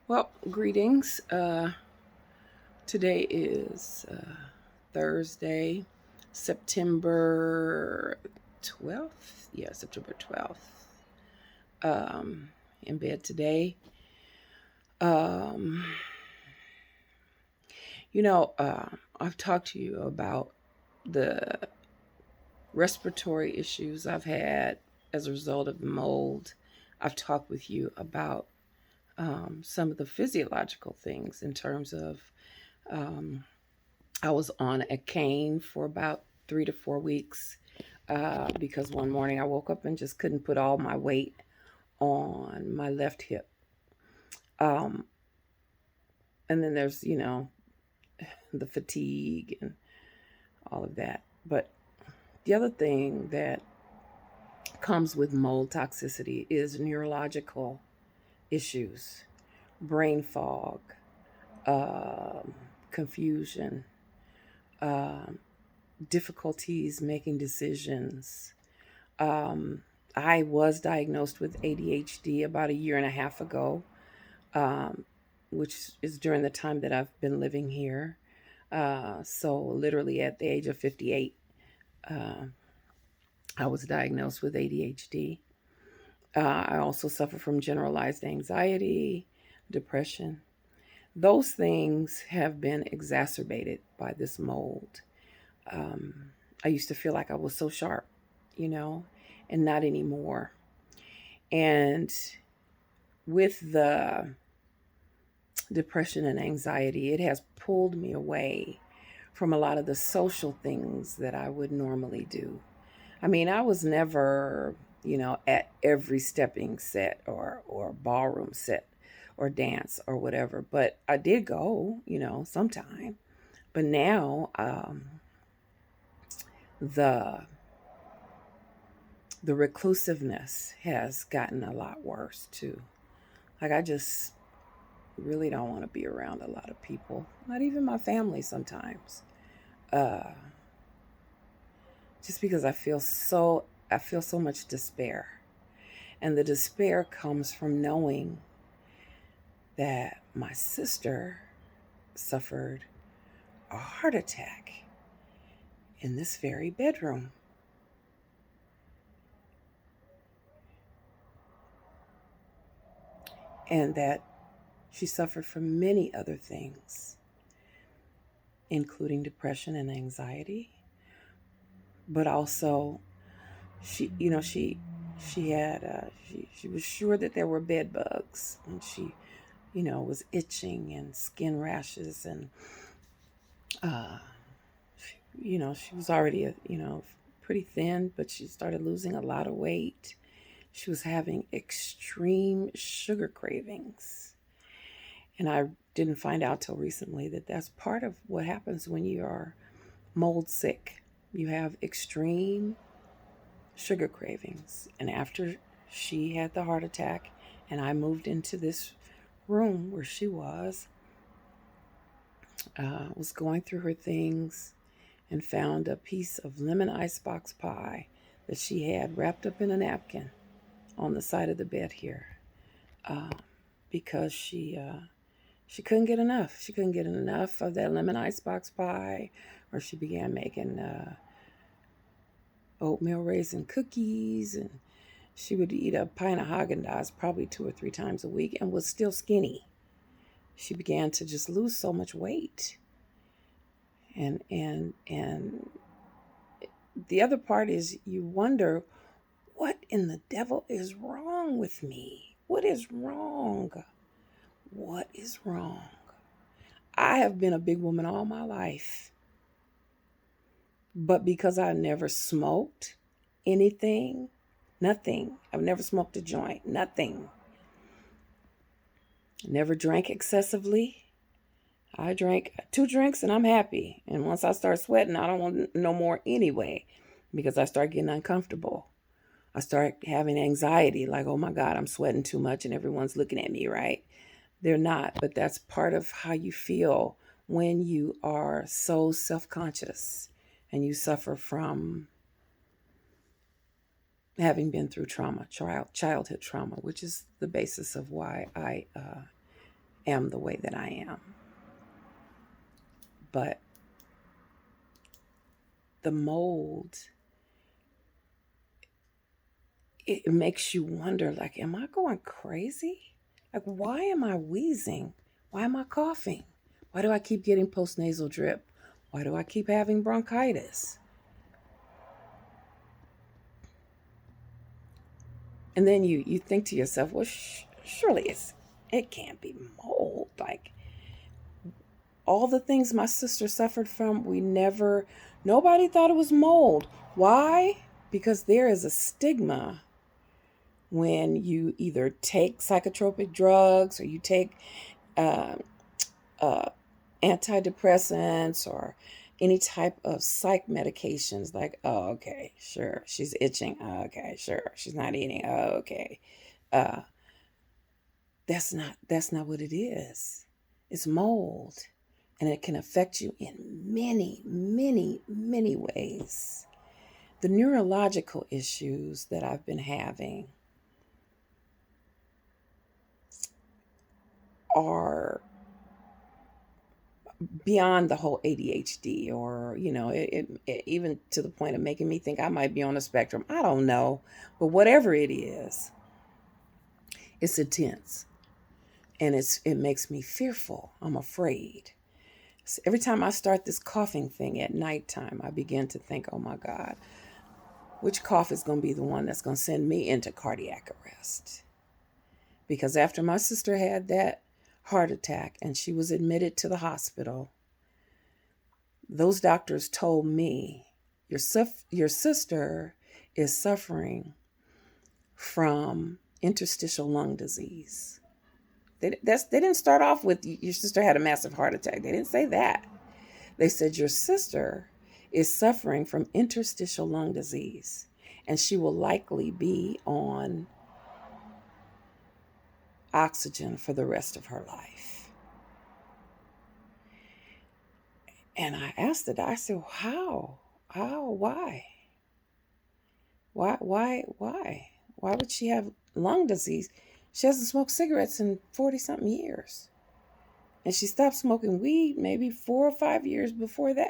Well, greetings. Today is Thursday, September 12th. Yeah, September 12th. Um, in bed today. Um, I've talked to you about the respiratory issues I've had as a result of the mold. I've talked with you about some of the physiological things in terms of um, I was on a cane for about 3 to 4 weeks because one morning I woke up and just couldn't put all my weight on my left hip. Um, and then there's, the fatigue and all of that. But the other thing that comes with mold toxicity is neurological issues, brain fog, um, confusion, um, difficulties making decisions. Um, I was diagnosed with ADHD about a year and a half ago, um, which is during the time that I've been living here. So, literally at the age of 58, uh, I was diagnosed with ADHD. I also suffer from generalized anxiety, depression. Those things have been exacerbated by this mold. I used to feel like I was so sharp, you know, and not anymore. And with the depression and anxiety, it has pulled me away from a lot of the social things that I would normally do. I mean, I was never, at every stepping set or ballroom set or dance or whatever, but I did go, sometime. But now, the the reclusiveness has gotten a lot worse too. Like I just really don't want to be around a lot of people, not even my family sometimes. Uh, just because I feel so much despair. And the despair comes from knowing that my sister suffered a heart attack in this very bedroom, and that she suffered from many other things, including depression and anxiety, but also she had she was sure that there were bed bugs, and she was itching and skin rashes, and uh she was already pretty thin, but she started losing a lot of weight. She was having extreme sugar cravings, and I didn't find out till recently that that's part of what happens when you are mold sick. You have extreme sugar cravings. And after she had the heart attack and I moved into this room where she was going through her things and found a piece of lemon icebox pie that she had wrapped up in a napkin on the side of the bed here, uh, because she couldn't get enough. She couldn't get enough of that lemon icebox pie, or she began making oatmeal raisin cookies, and she would eat a pint of Haagen-Dazs probably 2 or 3 times a week and was still skinny. She began to just lose so much weight. And the other part is you wonder, what in the devil is wrong with me? What is wrong? What is wrong? I have been a big woman all my life, but because I never smoked anything, nothing. I've never smoked a joint, nothing. Never drank excessively. I drank 2 drinks and I'm happy. And once I start sweating, I don't want no more anyway, because I start getting uncomfortable. I start having anxiety, like, oh my God, I'm sweating too much and everyone's looking at me, right? They're not, but that's part of how you feel when you are so self conscious and you suffer from having been through trauma, childhood trauma, which is the basis of why I am the way that I am. But the mold, it makes you wonder, like, am I going crazy? Like, why am I wheezing? Why am I coughing? Why do I keep getting postnasal drip? Why do I keep having bronchitis? And then you think to yourself, well, surely it can't be mold. Like, all the things my sister suffered from, nobody thought it was mold. Why? Because there is a stigma when you either take psychotropic drugs or you take uh, uh, antidepressants or any type of psych medications. Like, oh, okay, sure, she's itching. Oh, okay, sure, she's not eating. Oh, okay, uh, that's not what it is. It's mold, and it can affect you in many, many, many ways. The neurological issues that I've been having are beyond the whole ADHD, or even to the point of making me think I might be on the spectrum. I don't know, but whatever it is, it's intense, and it makes me fearful. I'm afraid. So every time I start this coughing thing at nighttime, I begin to think, oh my God, which cough is going to be the one that's going to send me into cardiac arrest? Because after my sister had that heart attack and she was admitted to the hospital, those doctors told me, your sister is suffering from interstitial lung disease. They didn't start off with your sister had a massive heart attack. They didn't say that. They said your sister is suffering from interstitial lung disease, and she will likely be on oxygen for the rest of her life. And I asked it, I said, how? Why? Why would she have lung disease? She hasn't smoked cigarettes in 40 something years. And she stopped smoking weed maybe 4 or 5 years before that.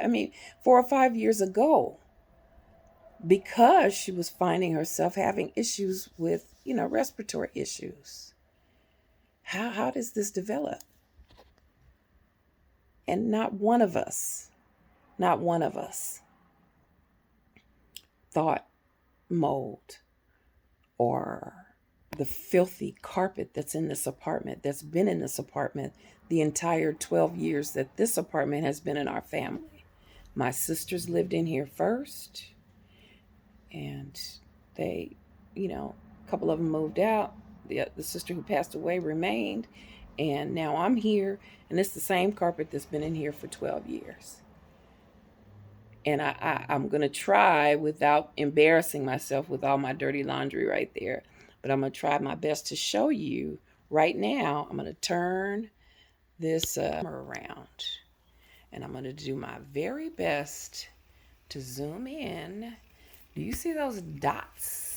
4 or 5 years ago, because she was finding herself having issues with, respiratory issues. How does this develop? And not one of us thought mold or the filthy carpet that's in this apartment, that's been in this apartment the entire 12 years that this apartment has been in our family. My sisters lived in here first, and they, a couple of them moved out. The sister who passed away remained, and now I'm here, and it's the same carpet that's been in here for 12 years. And I'm going to try, without embarrassing myself with all my dirty laundry right there, but I'm going to try my best to show you right now. I'm going to turn this around, and I'm going to do my very best to zoom in. Do you see those dots?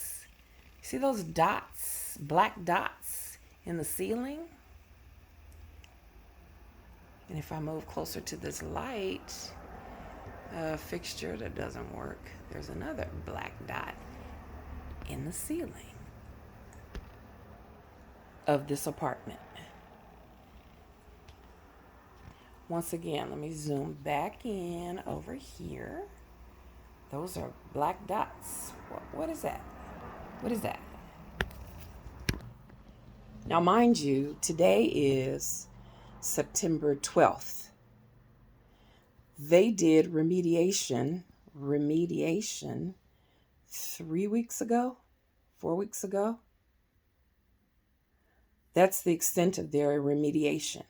See those dots, black dots in the ceiling? And if I move closer to this light fixture that doesn't work, there's another black dot in the ceiling of this apartment. Once again, let me zoom back in over here. Those are black dots. What is that? What is that? Now, mind you, today is September 12th. They did remediation 3 weeks ago, 4 weeks ago. That's the extent of their remediation.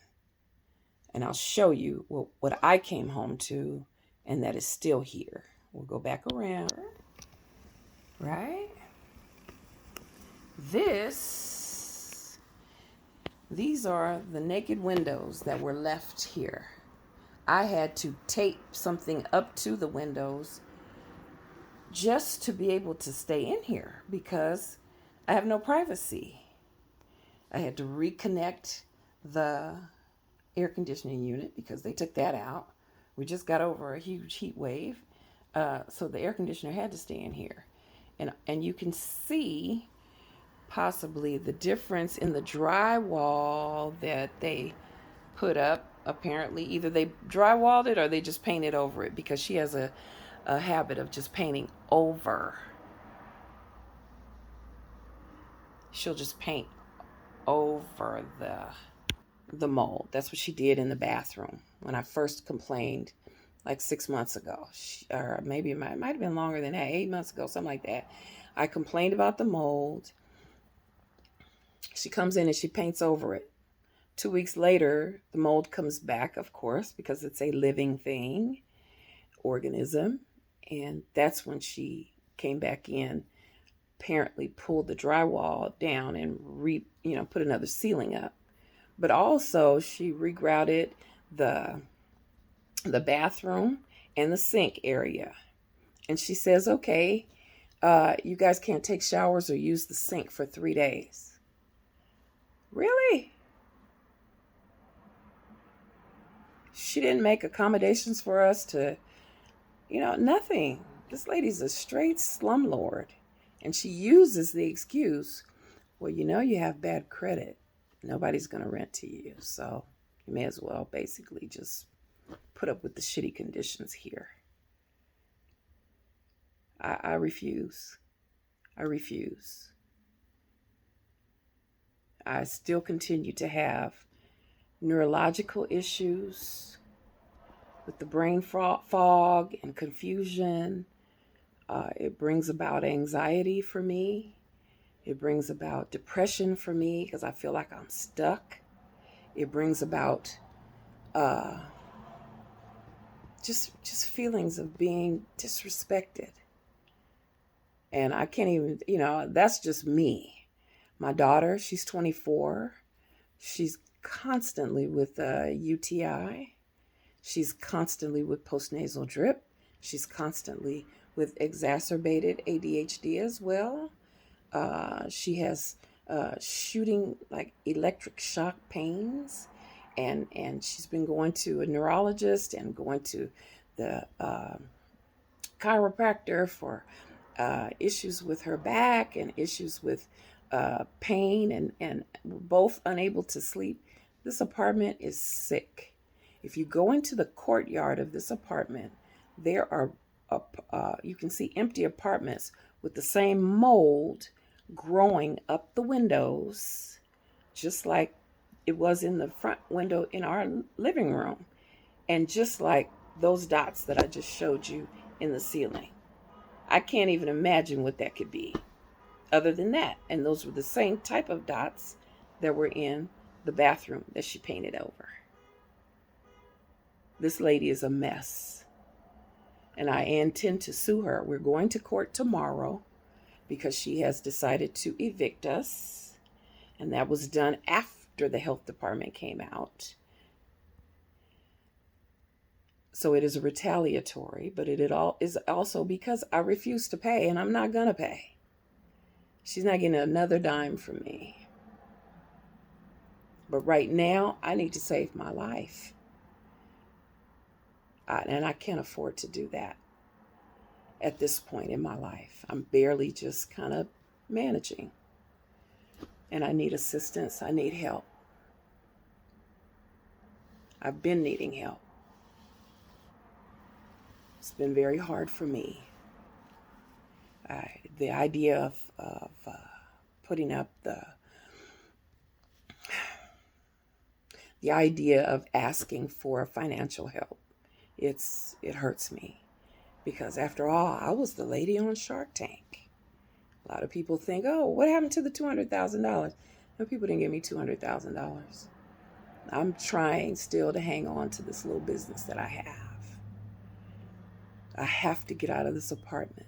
And I'll show you what I came home to, and that is still here. We'll go back around, right? These are the naked windows that were left here. I had to tape something up to the windows just to be able to stay in here because I have no privacy. I had to reconnect the air conditioning unit because they took that out. We just got over a huge heat wave. So the air conditioner had to stay in here. And you can see possibly the difference in the drywall that they put up. Apparently, either they drywalled it or they just painted over it because she has a habit of just painting over. She'll just paint over the mold. That's what she did in the bathroom when I first complained like 6 months ago. Or maybe it might have been longer than that, 8 months ago, something like that. I complained about the mold. She comes in and she paints over it. 2 weeks later, the mold comes back, of course, because it's a living thing, organism. And that's when she came back in, apparently pulled the drywall down and put another ceiling up. But also she regrouted the bathroom and the sink area. And she says, okay, you guys can't take showers or use the sink for 3 days. Really? She didn't make accommodations for us to, nothing. This lady's a straight slumlord. And she uses the excuse, well, you have bad credit. Nobody's going to rent to you. So you may as well basically just put up with the shitty conditions here. I refuse. I refuse. I still continue to have neurological issues with the brain fog and confusion. It brings about anxiety for me. It brings about depression for me because I feel like I'm stuck. It brings about just feelings of being disrespected. And I can't even, that's just me. My daughter, she's 24. She's constantly with UTI. She's constantly with postnasal drip. She's constantly with exacerbated ADHD as well. She has shooting like electric shock pains. And she's been going to a neurologist and going to the chiropractor for issues with her back and issues with pain, and we're both unable to sleep. This apartment is sick. If you go into the courtyard of this apartment, there are you can see empty apartments with the same mold growing up the windows, just like it was in the front window in our living room, and just like those dots that I just showed you in the ceiling. I can't even imagine what that could be other than that. And those were the same type of dots that were in the bathroom that she painted over. This lady is a mess. And I intend to sue her. We're going to court tomorrow because she has decided to evict us. And that was done after the health department came out. So it is retaliatory, but it is also because I refuse to pay, and I'm not going to pay. She's not getting another dime from me. But right now, I need to save my life. And I can't afford to do that at this point in my life. I'm barely just kind of managing. And I need assistance. I need help. I've been needing help. It's been very hard for me. The idea of putting up the idea of asking for financial help, it hurts me, because after all, I was the lady on Shark Tank. A lot of people think, oh, what happened to the $200,000? No, people didn't give me $200,000. I'm trying still to hang on to this little business that I have. I have to get out of this apartment.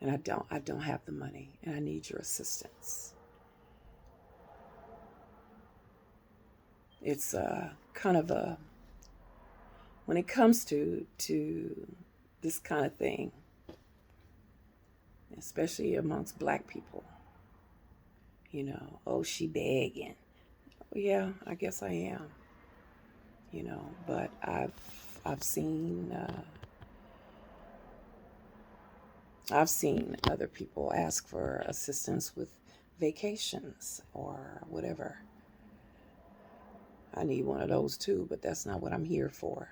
And I don't have the money, and I need your assistance. It's kind of when it comes to this kind of thing, especially amongst Black people, oh, she begging. Yeah, I guess I am. But I've seen I've seen other people ask for assistance with vacations or whatever. I need one of those too, but that's not what I'm here for.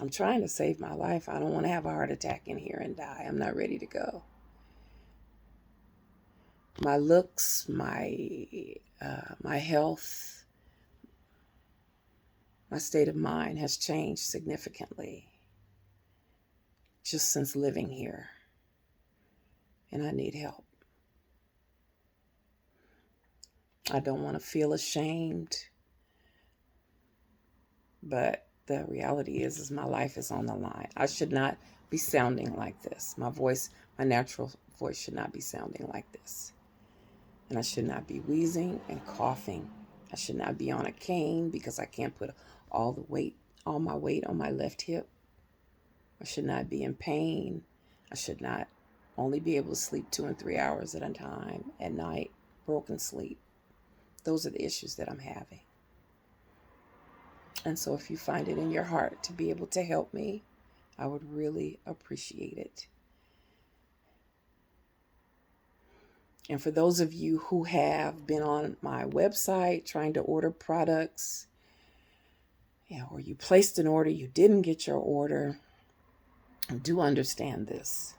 I'm trying to save my life. I don't want to have a heart attack in here and die. I'm not ready to go. My looks, my health, my state of mind has changed significantly just since living here, and I need help. I don't want to feel ashamed, but the reality is my life is on the line. I should not be sounding like this. My voice, my natural voice should not be sounding like this. And I should not be wheezing and coughing. I should not be on a cane because I can't put all my weight on my left hip. I should not be in pain. I should not only be able to sleep 2 and 3 hours at a time at night, broken sleep. Those are the issues that I'm having. And so if you find it in your heart to be able to help me, I would really appreciate it. And for those of you who have been on my website trying to order products, or you placed an order, you didn't get your order, do understand this.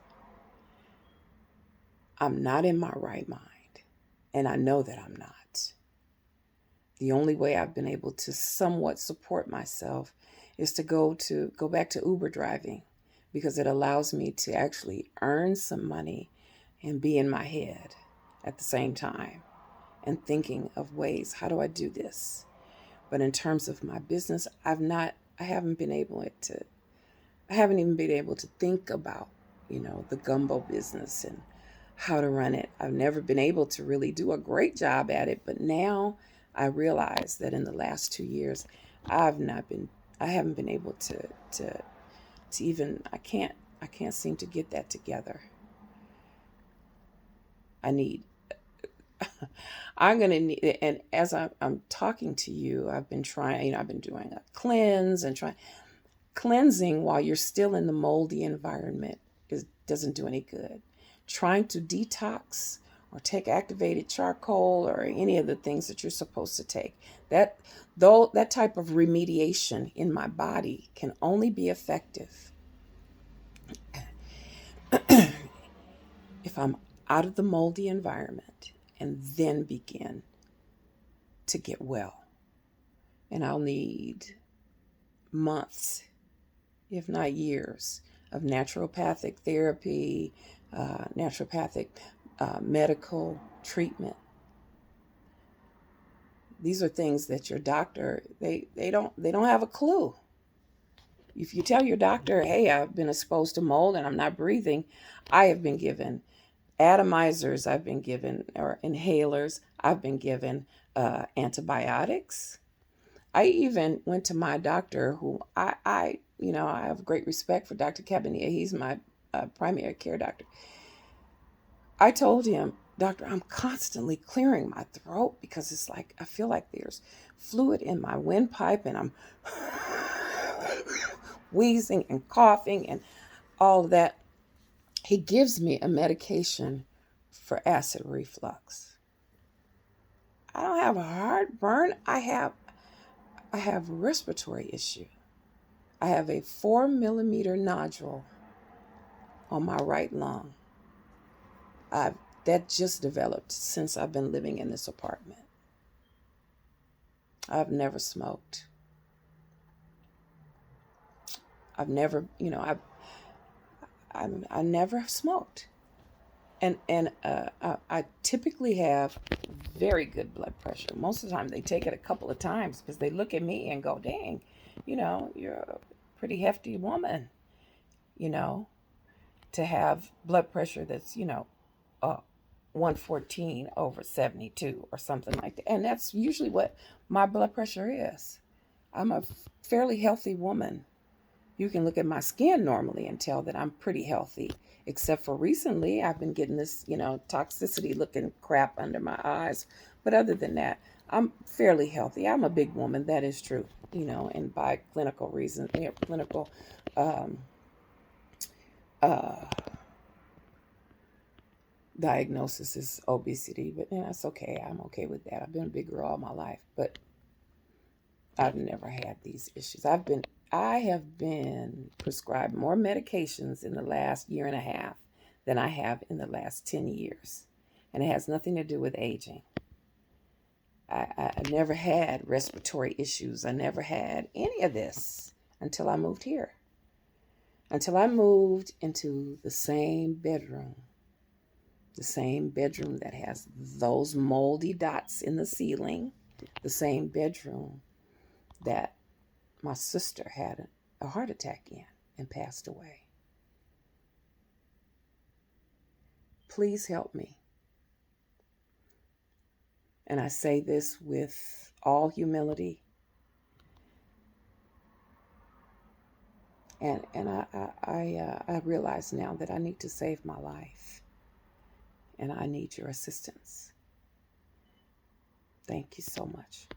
I'm not in my right mind, and I know that I'm not. The only way I've been able to somewhat support myself is to go back to Uber driving, because it allows me to actually earn some money and be in my head at the same time and thinking of ways, how do I do this? But in terms of my business, I haven't even been able to think about, the gumbo business and how to run it. I've never been able to really do a great job at it, but now I realize that in the last 2 years, I haven't been able to even, I can't seem to get that together. I'm going to need, and as I'm talking to you, I've been trying, I've been doing a cleanse and cleansing while you're still in the moldy environment doesn't do any good. Trying to detox or take activated charcoal or any of the things that you're supposed to take, that type of remediation in my body can only be effective if I'm out of the moldy environment and then begin to get well. And I'll need months, if not years, of naturopathic therapy, naturopathic medical treatment. These are things that your doctor, they don't have a clue. If you tell your doctor, hey, I've been exposed to mold and I'm not breathing, I have been given atomizers, I've been given, or inhalers, I've been given antibiotics. I even went to my doctor, who I have great respect for Dr. Cabanilla. He's my primary care doctor. I told him, doctor, I'm constantly clearing my throat because it's like, I feel like there's fluid in my windpipe and I'm wheezing and coughing and all of that. He gives me a medication for acid reflux. I don't have a heartburn. I have a respiratory issue. I have a 4 millimeter nodule on my right lung. That just developed since I've been living in this apartment. I've never smoked. I've never, I never smoked. And I typically have very good blood pressure. Most of the time they take it a couple of times because they look at me and go, dang, you're a pretty hefty woman, to have blood pressure that's, 114 over 72 or something like that. And that's usually what my blood pressure is. I'm a fairly healthy woman. You can look at my skin normally and tell that I'm pretty healthy, except for recently I've been getting this, toxicity looking crap under my eyes. But other than that, I'm fairly healthy. I'm a big woman, that is true, and by clinical reason, clinical um, uh, diagnosis is obesity, but that's okay. I'm okay with that. I've been a big girl all my life, but I've never had these issues. I have been prescribed more medications in the last year and a half than I have in the last 10 years. And it has nothing to do with aging. I never had respiratory issues. I never had any of this until I moved here. Until I moved into the same bedroom that has those moldy dots in the ceiling, the same bedroom that my sister had a heart attack in and passed away. Please help me. And I say this with all humility. And I realize now that I need to save my life. And I need your assistance. Thank you so much.